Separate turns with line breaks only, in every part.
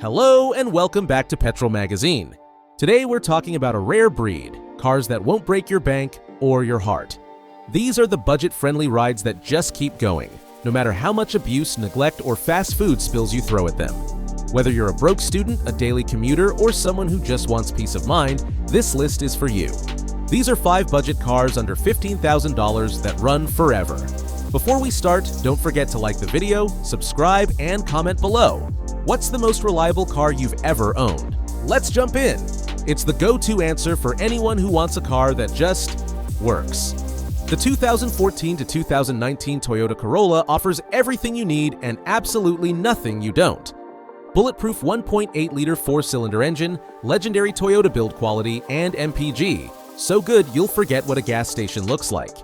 Hello and welcome back to Petrol Magazine. Today we're talking about a rare breed, cars that won't break your bank or your heart. These are the budget-friendly rides that just keep going, no matter how much abuse, neglect, or fast food spills you throw at them. Whether you're a broke student, a daily commuter, or someone who just wants peace of mind, this list is for you. These are 5 budget cars under $15,000 that run forever. Before we start, don't forget to like the video, subscribe, and comment below. What's the most reliable car you've ever owned? Let's jump in! It's the go-to answer for anyone who wants a car that just works. The 2014 to 2019 Toyota Corolla offers everything you need and absolutely nothing you don't. Bulletproof 1.8-liter 4-cylinder engine, legendary Toyota build quality, and MPG. So good you'll forget what a gas station looks like.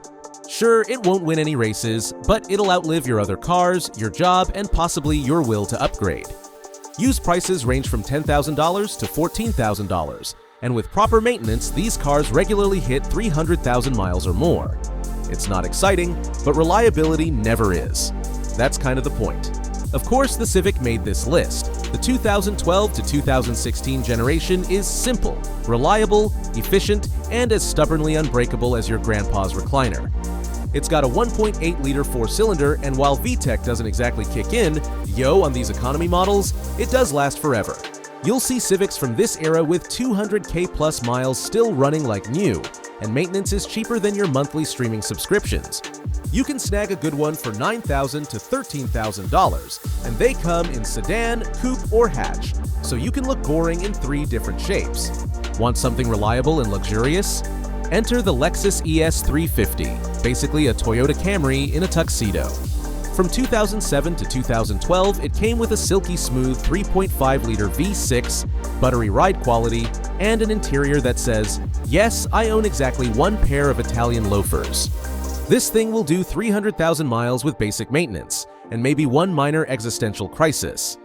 Sure, it won't win any races, but it'll outlive your other cars, your job, and possibly your will to upgrade. Used prices range from $10,000 to $14,000, and with proper maintenance, these cars regularly hit 300,000 miles or more. It's not exciting, but reliability never is. That's kind of the point. Of course, the Civic made this list. The 2012 to 2016 generation is simple, reliable, efficient, and as stubbornly unbreakable as your grandpa's recliner. It's got a 1.8-liter 4-cylinder, and while VTEC doesn't exactly kick in, on these economy models, it does last forever. You'll see Civics from this era with 200K plus miles still running like new, and maintenance is cheaper than your monthly streaming subscriptions. You can snag a good one for $9,000 to $13,000, and they come in sedan, coupe, or hatch, so you can look boring in 3 different shapes. Want something reliable and luxurious? Enter the Lexus ES 350, basically a Toyota Camry in a tuxedo. From 2007 to 2012, it came with a silky smooth 3.5-liter V6, buttery ride quality, and an interior that says, "Yes, I own exactly 1 pair of Italian loafers." This thing will do 300,000 miles with basic maintenance, and maybe 1 minor existential crisis.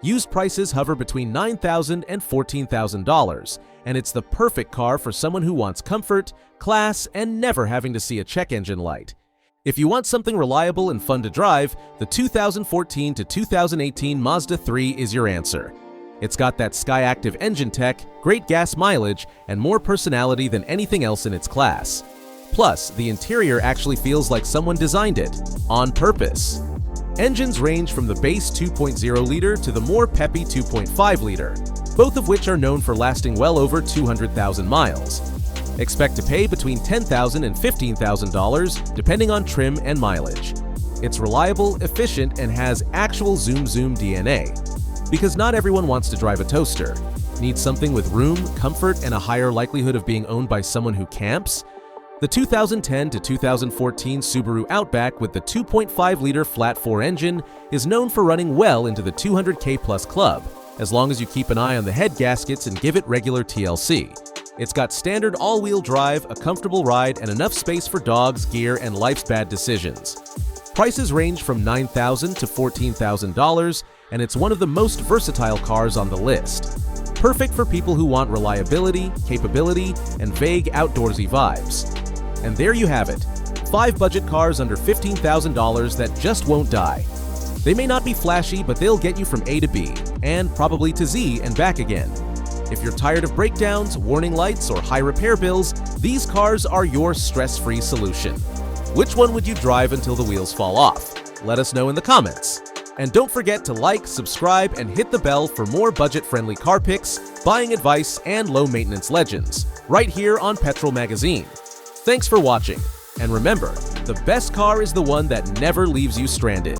Used prices hover between $9,000 and $14,000, and it's the perfect car for someone who wants comfort, class, and never having to see a check engine light. If you want something reliable and fun to drive, the 2014 to 2018 Mazda III is your answer. It's got that Skyactiv engine tech, great gas mileage, and more personality than anything else in its class. Plus, the interior actually feels like someone designed it, on purpose. Engines range from the base 2.0-liter to the more peppy 2.5-liter, both of which are known for lasting well over 200,000 miles. Expect to pay between $10,000 and $15,000, depending on trim and mileage. It's reliable, efficient, and has actual zoom DNA. Because not everyone wants to drive a toaster. Need something with room, comfort, and a higher likelihood of being owned by someone who camps? The 2010 to 2014 Subaru Outback with the 2.5-liter flat-4 engine is known for running well into the 200K plus club, as long as you keep an eye on the head gaskets and give it regular TLC. It's got standard all-wheel drive, a comfortable ride, and enough space for dogs, gear, and life's bad decisions. Prices range from $9,000 to $14,000, and it's one of the most versatile cars on the list. Perfect for people who want reliability, capability, and vague outdoorsy vibes. And there you have it, 5 budget cars under $15,000 that just won't die. They may not be flashy, but they'll get you from A to B, and probably to Z and back again. If you're tired of breakdowns, warning lights, or high repair bills, these cars are your stress-free solution. Which one would you drive until the wheels fall off? Let us know in the comments. And don't forget to like, subscribe, and hit the bell for more budget-friendly car picks, buying advice, and low-maintenance legends, right here on Petrol Magazine. Thanks for watching, and remember, the best car is the one that never leaves you stranded.